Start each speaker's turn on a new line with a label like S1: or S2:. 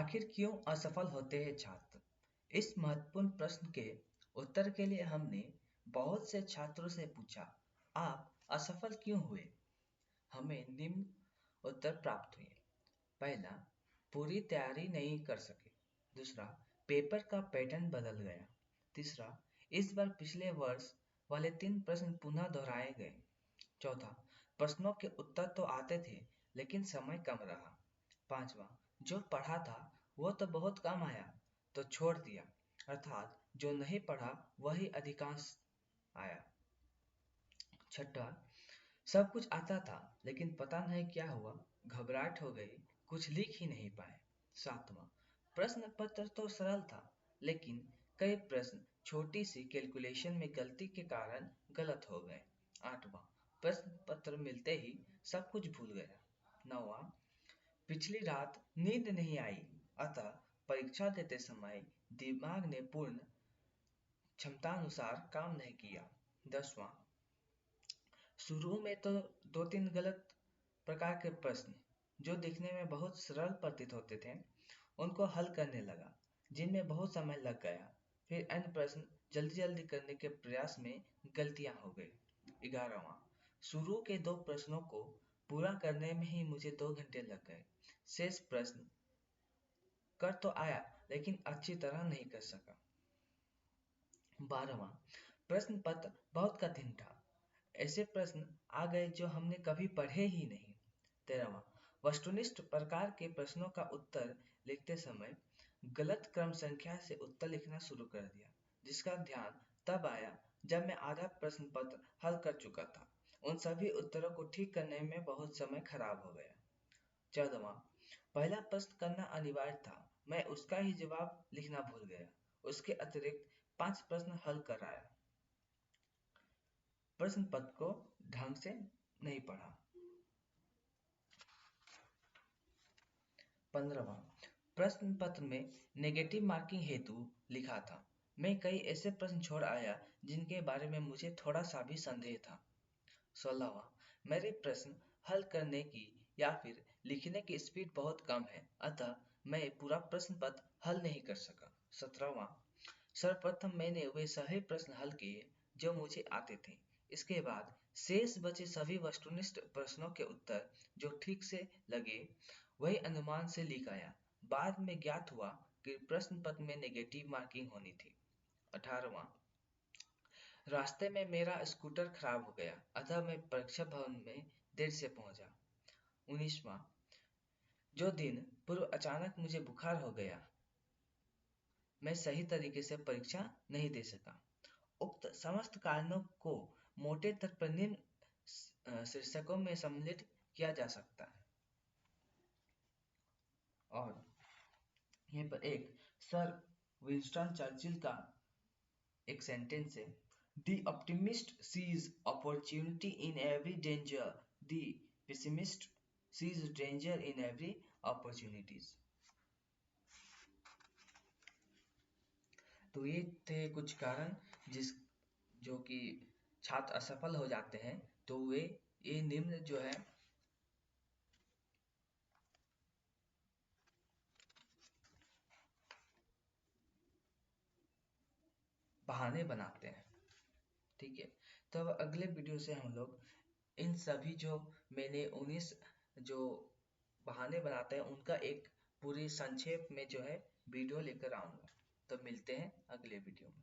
S1: आखिर क्यों असफल होते हैं छात्र? इस महत्वपूर्ण प्रश्न के उत्तर के लिए हमने बहुत से छात्रों से पूछा, आप असफल क्यों हुए? हमें निम्न उत्तर प्राप्त हुए। पहला, पूरी तैयारी नहीं कर सके। दूसरा, पेपर का पैटर्न बदल गया। तीसरा, इस बार पिछले वर्ष वाले 3 प्रश्न पुनः दोहराए गए। चौथा, प्रश्नों के उत्तर तो आते थे लेकिन समय कम रहा। पांचवा, जो पढ़ा था वो तो बहुत कम आया तो छोड़ दिया, अर्थात जो नहीं पढ़ा वही अधिकांश आया। छठा, सब कुछ आता था लेकिन पता नहीं क्या हुआ, घबराहट हो गई, कुछ लिख ही नहीं पाए। सातवां, प्रश्न पत्र तो सरल था लेकिन कई प्रश्न छोटी सी कैलकुलेशन में गलती के कारण गलत हो गए। आठवां, प्रश्न पत्र मिलते ही सब कुछ भूल गया। नौवां, पिछली रात नींद नहीं आई, अतः परीक्षा देते समय दिमाग ने पूर्ण क्षमतानुसार काम नहीं किया। 10वां, शुरू में तो 2-3 गलत प्रकार के प्रश्न जो दिखने में बहुत सरल प्रतीत होते थे उनको हल करने लगा, जिनमें बहुत समय लग गया। फिर अन्य प्रश्न जल्दी जल्दी करने के प्रयास में गलतियां हो गई। 11वां, शुरू के 2 प्रश्नों को पूरा करने में ही मुझे 2 घंटे लग गए। शेष प्रश्न कर तो आया लेकिन अच्छी तरह नहीं कर सका। 12वां, प्रश्न पत्र बहुत कठिन था, ऐसे प्रश्न आ गए जो हमने कभी पढ़े ही नहीं। 13वां, वस्तुनिष्ठ प्रकार के प्रश्नों का उत्तर लिखते समय गलत क्रम संख्या से उत्तर लिखना शुरू कर दिया, जिसका ध्यान तब आया जब मैं आधा प्रश्न पत्र हल कर चुका था। उन सभी उत्तरों को ठीक करने में बहुत समय खराब हो गया। 14वां, पहला प्रश्न करना अनिवार्य था, मैं उसका ही जवाब लिखना भूल गया। उसके अतिरिक्त 5 प्रश्न हल कर आया। प्रश्न पत्र को ढंग से नहीं पढ़ा। 15वां, प्रश्न पत्र में नेगेटिव मार्किंग हेतु लिखा था, मैं कई ऐसे प्रश्न छोड़ आया जिनके बारे में मुझे थोड़ा सा भी संदेह था। 16वां, मेरे प्रश्न हल करने की या फिर लिखने की स्पीड बहुत कम है, अतः मैं पूरा प्रश्न पत्र हल नहीं कर सका। 17वां, सर्वप्रथम मैंने वे सभी प्रश्न हल किए जो मुझे आते थे। इसके बाद शेष बचे सभी वस्तुनिष्ठ प्रश्नों के उत्तर जो ठीक से लगे वही अनुमान से लिख आया। बाद में ज्ञात हुआ कि प्रश्न पत्र में नेगेटिव मार्किंग होनी थी। 18वां, रास्ते में मेरा स्कूटर खराब हो गया, अतः मैं परीक्षा भवन में देर से पहुंचा। 19वां, जो दिन पूर्व अचानक मुझे बुखार हो गया, मैं सही तरीके से परीक्षा नहीं दे सका। उक्त समस्त कारणों को मोटे तौर पर निम्न शीर्षकों में सम्मिलित किया जा सकता है। और यहाँ पर एक सर विंस्टन चर्चिल का एक सेंटेंस है, The optimist sees opportunity in every danger, the pessimist sees danger in every opportunities. तो ये थे कुछ कारण जो कि छात्र असफल हो जाते हैं, तो वे ये निम्न जो है बहाने बनाते हैं। ठीक है, तो अब अगले वीडियो से हम लोग इन सभी जो मैंने 19 जो बहाने बनाते हैं उनका एक पूरी संक्षेप में जो है वीडियो लेकर आऊंगा। तो मिलते हैं अगले वीडियो में।